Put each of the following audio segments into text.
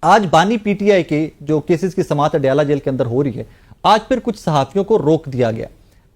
آج بانی P T I کے جو کیسز کی سماعت اڈیالہ جیل کے اندر ہو رہی ہے، آج پھر کچھ صحافیوں کو روک دیا گیا.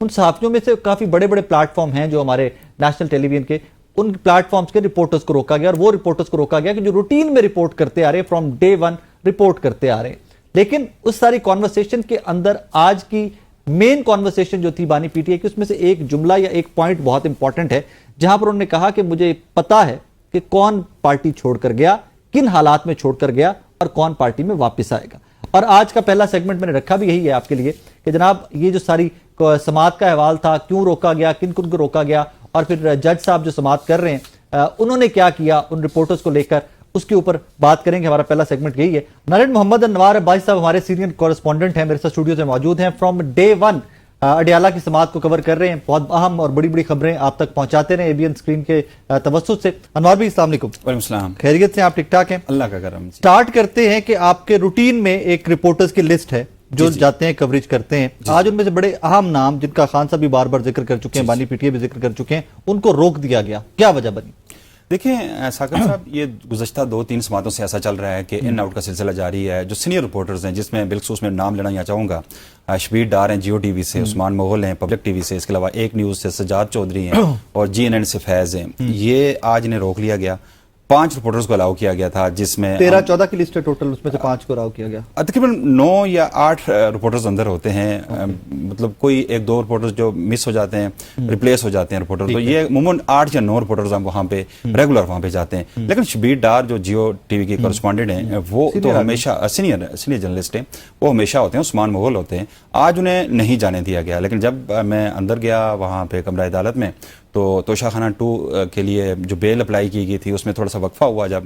ان صحافیوں میں سے کافی بڑے بڑے پلیٹ فارم ہیں جو ہمارے نیشنل ٹیلی ویژن کے، ان پلیٹ فارمز کے رپورٹرز کو روکا گیا، اور وہ رپورٹرز کو روکا گیا کہ جو روٹین میں رپورٹ کرتے آ رہے ہیں، فرام ڈے ون رپورٹ کرتے آ رہے ہیں. لیکن اس ساری کانورسیشن کے اندر آج کی مین کانورسیشن جو تھی بانی پی ٹی آئی کی، اس میں سے ایک جملہ یا ایک پوائنٹ بہت امپورٹنٹ ہے، جہاں پر انہوں نے کہا کہ مجھے پتا ہے کہ کون پارٹی چھوڑ کر گیا، کن حالات میں چھوڑ کر گیا، اور کون پارٹی میں واپس آئے گا. اور آج کا پہلا سیگمنٹ میں نے رکھا بھی یہی ہے آپ کے لیے کہ جناب یہ جو ساری سماعت کا احوال تھا، کیوں روکا گیا، کن کن کو روکا گیا، اور پھر جج صاحب جو سماعت کر رہے ہیں انہوں نے کیا کیا ان رپورٹرز کو لے کر، اس کے اوپر بات کریں گے. ہمارا پہلا سیگمنٹ یہی ہے. نارائن محمد انوار عباسی صاحب ہمارے سینئر کورسپونڈنٹ ہیں، میرے ساتھ اسٹوڈیو سے موجود ہیں. فرام ڈے ون اڈیالہ کی سماعت کو کور کر رہے ہیں، بہت اہم اور بڑی بڑی خبریں آپ تک پہنچاتے رہے ABN اسکرین کے توسط سے. انوار بھائی السلام علیکم. وعلیکم السلام. خیریت سے؟ آپ ٹھیک ٹھاک ہیں؟ اللہ کا کرم. سٹارٹ کرتے ہیں کہ آپ کے روٹین میں ایک رپورٹرز کی لسٹ ہے جو جاتے ہیں کوریج کرتے ہیں. آج ان میں سے بڑے اہم نام جن کا خان صاحب بھی بار بار ذکر کر چکے ہیں، بانی پی ٹی آئی بھی ذکر کر چکے ہیں، ان کو روک دیا گیا. کیا وجہ بنی؟ دیکھیں ثاقب صاحب، یہ گزشتہ 2-3 سماعتوں سے ایسا چل رہا ہے کہ ان آؤٹ کا سلسلہ جاری ہے. جو سینئر رپورٹرز ہیں، جس میں بالخصوص میں نام لینا یہاں چاہوں گا، شبیر ڈار ہیں جیو ٹی وی سے، عثمان مغل ہیں پبلک ٹی وی سے، اس کے علاوہ ایک نیوز سے سجاد چودھری ہیں، اور GNN سے فیض ہیں. یہ آج انہیں روک لیا گیا. 5 رپورٹرز کو الاؤ کیا گیا تھا، جس میں 13-14 کی لسٹ ہے ٹوٹل، اس میں سے 5 کو الاؤ کیا گیا. تقریباً 9 یا 8 رپورٹرز اندر ہوتے ہیں. مطلب کوئی 1-2 رپورٹرز جو مس ہو جاتے ہیں، ریپلیس ہو جاتے ہیں رپورٹر، تو یہ عموماً 8 یا 9 رپورٹرز ہم وہاں پہ ریگولر وہاں پہ جاتے ہیں. لیکن شبیر ڈار جو جیو ٹی وی کے کورسپونڈنٹ ہیں، وہ تو ہمیشہ سینئر جرنلسٹ ہیں، وہ ہمیشہ ہوتے ہیں. عثمان مغل ہوتے ہیں. آج انہیں نہیں جانے دیا گیا. لیکن جب میں اندر گیا وہاں پہ کمرہ عدالت میں، تو توشہ خانہ 2 کے لیے جو بیل اپلائی کی گئی تھی، اس میں تھوڑا سا وقفہ ہوا. جب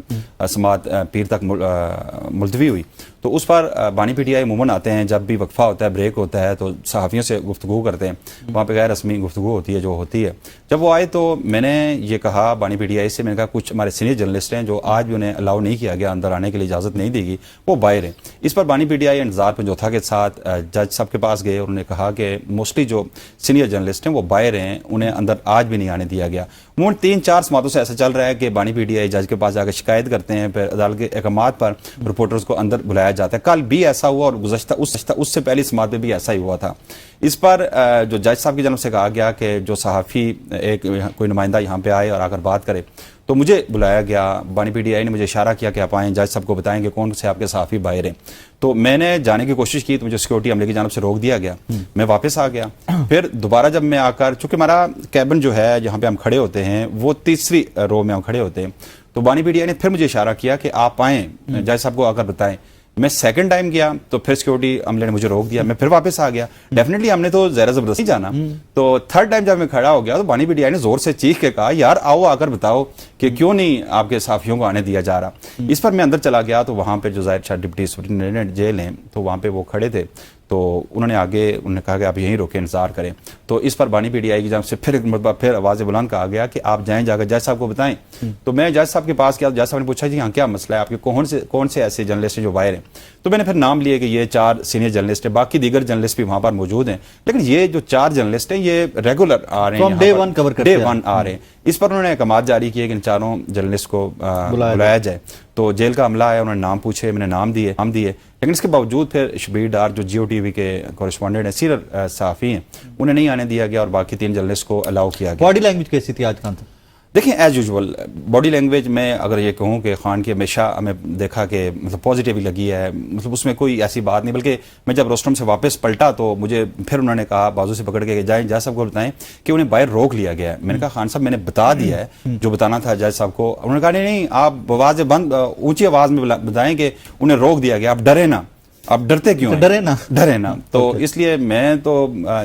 سماعت پیر تک ملتوی ہوئی تو اس پر بانی پی ٹی آئی عموماً آتے ہیں. جب بھی وقفہ ہوتا ہے، بریک ہوتا ہے، تو صحافیوں سے گفتگو کرتے ہیں. وہاں پہ غیر رسمی گفتگو ہوتی ہے جو ہوتی ہے. جب وہ آئے تو میں نے یہ کہا بانی پی ٹی آئی سے، میں نے کہا کچھ ہمارے سینئر جرنلسٹ ہیں جو آج بھی انہیں الاؤ نہیں کیا گیا، اندر آنے کے لیے اجازت نہیں دی گئی، وہ باہر ہیں. اس پر بانی پی ٹی آئی انتظار پہ جو تھا کے ساتھ جج صاحب کے پاس گئے، انہوں نے کہا کہ موسٹلی جو سینئر جرنلسٹ ہیں وہ باہر ہیں، انہیں اندر آج بھی نہیں آنے دیا گیا. عموماً 3-4 سماعتوں سے ایسا چل رہا ہے کہ بانی پی ٹی آئی جج کے پاس جا کے شکایت کرتے ہیں، پھر عدالت کے احکامات پر رپورٹرز کو اندر بلایا جاتا ہے. کل بھی ایسا ہوا، اور گزشتہ اس سے پہلی سماعت میں بھی ایسا ہی ہوا تھا. اس پر جو جج صاحب کی جانب سے کہا گیا کہ جو صحافی کوئی نمائندہ یہاں پہ آئے اور آ کر بات کرے، تو مجھے بلایا گیا. بانی پی ٹی آئی نے مجھے اشارہ کیا کہ آپ آئیں، جج صاحب کو بتائیں کہ کون سے آپ کے صحافی باہر ہیں. تو میں نے جانے کی کوشش کی، تو مجھے سیکورٹی عملے کی جانب سے روک دیا گیا. میں واپس آ گیا. پھر دوبارہ جب میں آ کر، چونکہ ہمارا کیبن جو ہے جہاں پہ ہم کھڑے ہوتے ہیں، وہ 3ری رو میں ہم کھڑے ہوتے ہیں، تو بانی پی ٹی آئی نے پھر مجھے اشارہ کیا کہ آپ آئیں، جج صاحب کو آ کر بتائیں. میں سیکنڈ ٹائم گیا تو پھر سیکورٹی عملے نے مجھے روک دیا. میں پھر واپس آ گیا. ڈیفینیٹلی ہم نے تو زیر زبردستی جانا. تو 3rd ٹائم جب میں کھڑا ہو گیا تو بانی پی ٹی آئی نے زور سے چیخ کے کہا، یار آؤ، آ کر بتاؤ کہ کیوں نہیں آپ کے صحافیوں کو آنے دیا جا رہا. اس پر میں اندر چلا گیا تو وہاں پہ جو ظاہر شاہ ڈپٹی سپرنٹینڈنٹ جیل ہیں، تو وہاں پہ وہ کھڑے تھے. تو انہوں نے انہوں نے کہا کہ آپ یہیں روکے، انتظار کریں. تو اس پر بانی پی ٹی آئی کی جانب سے پھر ایک مرتبہ پھر آواز بلند کہا گیا کہ آپ جائیں، جا کر جج صاحب کو بتائیں. تو میں جج صاحب کے پاس گیا. جج صاحب نے پوچھا جی ہاں کیا مسئلہ ہے، آپ کے کون سے ایسے جرنلسٹ ہیں جو باہر ہیں. تو میں نے پھر نام لیے کہ یہ 4 سینئر جرنلسٹ ہیں، باقی دیگر جرنلسٹ بھی وہاں پر موجود ہیں. لیکن یہ جو 4 جرنلسٹ ہیں یہ ریگولر آ رہے ہیں، ڈے ون آ رہے ہیں. اس پر انہوں نے احکامات جاری کیے کہ ان 4 جرنلسٹ کو بلایا جائے. تو جیل کا عملہ آیا، انہوں نے نام پوچھے، میں نے نام دیے. لیکن اس کے باوجود پھر شبیر ڈار جو جیو ٹی وی کے کورسپونڈنٹ ہیں، سینئر صحافی ہیں، انہیں نہیں آنے دیا گیا، اور باقی 3 جرنلسٹ کو الاؤ کیا گیا. باڈی لینگویج کیسی تھی آج خان صاحب؟ دیکھیں ایز یوزول باڈی لینگویج میں اگر یہ کہوں کہ خان کی ہمیشہ ہمیں دیکھا کہ مطلب پازیٹیو ہی لگی ہے. مطلب اس میں کوئی ایسی بات نہیں، بلکہ میں جب روسٹرم سے واپس پلٹا تو مجھے پھر انہوں نے کہا بازو سے پکڑ کے کہ جائیں، جج صاحب کو بتائیں کہ انہیں باہر روک لیا گیا ہے. میں نے کہا خان صاحب میں نے بتا دیا ہے جو بتانا تھا جج صاحب کو. انہوں نے کہا نہیں آپ آواز بند اونچی آواز میں بتائیں کہ انہیں روک دیا گیا، آپ ڈرے نا. آپ ڈرتے کیوں؟ ڈرے نا. تو اس لیے میں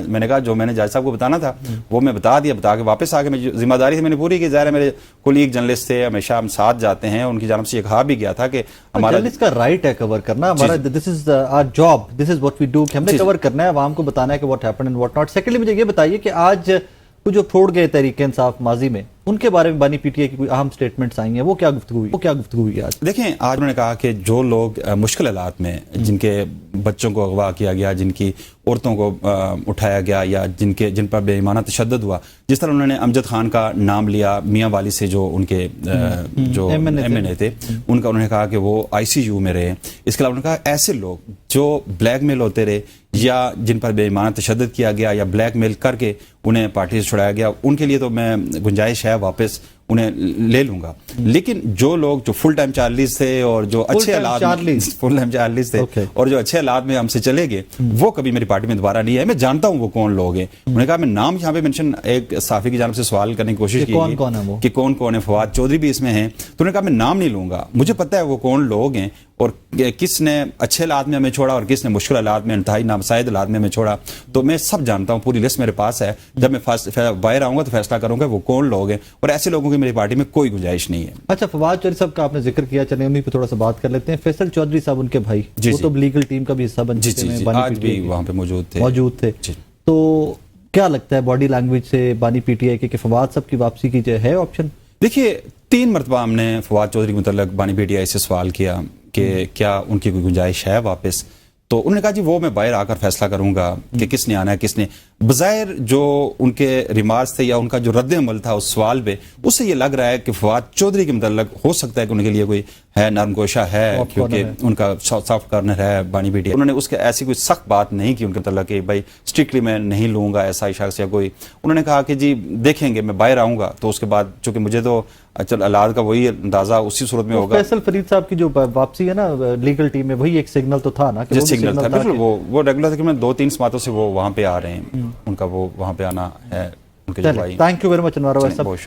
نے کہا جو میں نے جج صاحب کو بتانا تھا وہ میں بتا دیا. بتا کے واپس آ کے میں ذمہ داری سے میں نے پوری کی. ظاہر ہے میرے کولیگ جرنلسٹ تھے، ہمیشہ ہم ساتھ جاتے ہیں. ان کی جانب سے یہ کہا بھی گیا تھا کہ ہمارا جرنلسٹ کا رائٹ ہے کور کرنا، ہمارا this is our job, this is what we do, کہ ہم نے کور کرنا ہے، عوام کو بتانا ہے کہ what happen and what not. Secondly مجھے یہ بتائیے کہ آج جو چھوڑ گئے تحریک انصاف ماضی میں، ان کے بارے میں بانی پی ٹی آئی کی کوئی اہم سٹیٹمنٹس آئی ہیں، وہ کیا گفتگو ہوئی آج؟ دیکھیں آج انہوں نے کہا کہ جو لوگ مشکل حالات میں جن کے بچوں کو اغوا کیا گیا، جن کی عورتوں کو اٹھایا گیا، یا جن پر بے ایمانہ تشدد ہوا، جس طرح انہوں نے امجد خان کا نام لیا، میاں والی سے جو ان کے جو ایم این اے تھے، ان کا انہوں نے کہا کہ وہ آئی سی یو میں رہے. اس کے علاوہ انہوں نے کہا ایسے لوگ جو بلیک میل ہوتے رہے یا جن پر بے ایمانہ تشدد کیا گیا یا بلیک میل کر کے انہیں پارٹی سے چھڑایا گیا، ان کے لیے تو میں گنجائش ہے واپس انہیں لے لوں گا. لیکن جو لوگ جو فل ٹائم چارلیز تھے اور جو اچھے حالات فل ٹائم چارلیز تھے اور جو اچھے حالات میں ہم سے چلے گئے، وہ کبھی میری پارٹی میں دوبارہ نہیں ہے. میں جانتا ہوں وہ کون لوگ ہیں. انہوں نے کہا میں نام یہاں پہ مینشن ایک صحافی کی جانب سے سوال کرنے کی کوشش کی کہ کون کون ہے، فواد چودھری بھی اس میں ہیں. تو انہوں نے کہا میں نام نہیں لوں گا، مجھے پتہ ہے وہ کون لوگ ہیں اور کس نے اچھے حالات میں ہمیں چھوڑا اور کس نے مشکل حالات میں انتہائی نامساعد حالات میں ہمیں چھوڑا. تو میں سب جانتا ہوں، پوری لسٹ میرے پاس ہے. جب میں باہر آؤں گا تو فیصلہ کروں گا وہ کون لوگ ہیں، اور ایسے لوگوں کی میری پارٹی میں کوئی گنجائش نہیں ہے. اچھا، فواد چودھری صاحب کا آپ نے ذکر کیا، چلیں انہیں پہ تھوڑا سا بات کر لیتے ہیں. فیصل چودھری صاحب ان کے بھائی، وہ تو لیگل ٹیم کا بھی حصہ بن چکے ہیں، آج بھی وہاں پہ موجود تھے. تو کیا لگتا ہے باڈی لینگویج سے بانی پی ٹی آئی کے فواد صاحب کی واپسی کی ہے آپشن؟ دیکھیے 3 مرتبہ ہم نے فواد چودھری کے متعلق بانی پی ٹی آئی سے سوال کیا کہ کیا ان کی کوئی گنجائش ہے واپس. تو انہوں نے کہا جی وہ میں باہر آ کر فیصلہ کروں گا کہ کس نے آنا ہے کس نے. بظاہر جو ان کے ریمارکس تھے یا ان کا جو رد عمل تھا اس سوال پہ، اس سے یہ لگ رہا ہے کہ فواد چودھری کے متعلق ہو سکتا ہے کہ ان کے لیے کوئی ہے نرم گوشہ ہے، کیونکہ ان کا سافٹ کارنر ہے بانی پی ٹی آئی. انہوں نے اس کے ایسی کوئی سخت بات نہیں کی ان کے متعلق کہ بھائی اسٹرکٹلی میں نہیں لوں گا ایسا شخص یا کوئی. انہوں نے کہا کہ جی دیکھیں گے، میں باہر آؤں گا تو اس کے بعد چونکہ مجھے تو چل اللہ کا وہی اندازہ اسی صورت میں ہوگا. فیصل فرید صاحب کی جو واپسی ہے نا لیگل ٹیم میں، وہی ایک سگنل تو تھا نا کہ سگنل تھا. بالکل وہ ریگولر تھا کہ میں 2-3 سماعتوں سے وہ وہاں پہ آ رہے ہیں، ان کا وہ وہاں پہ آنا ہے ان کے جو بھائی. تھینک یو ویری مچ انوار صاحب.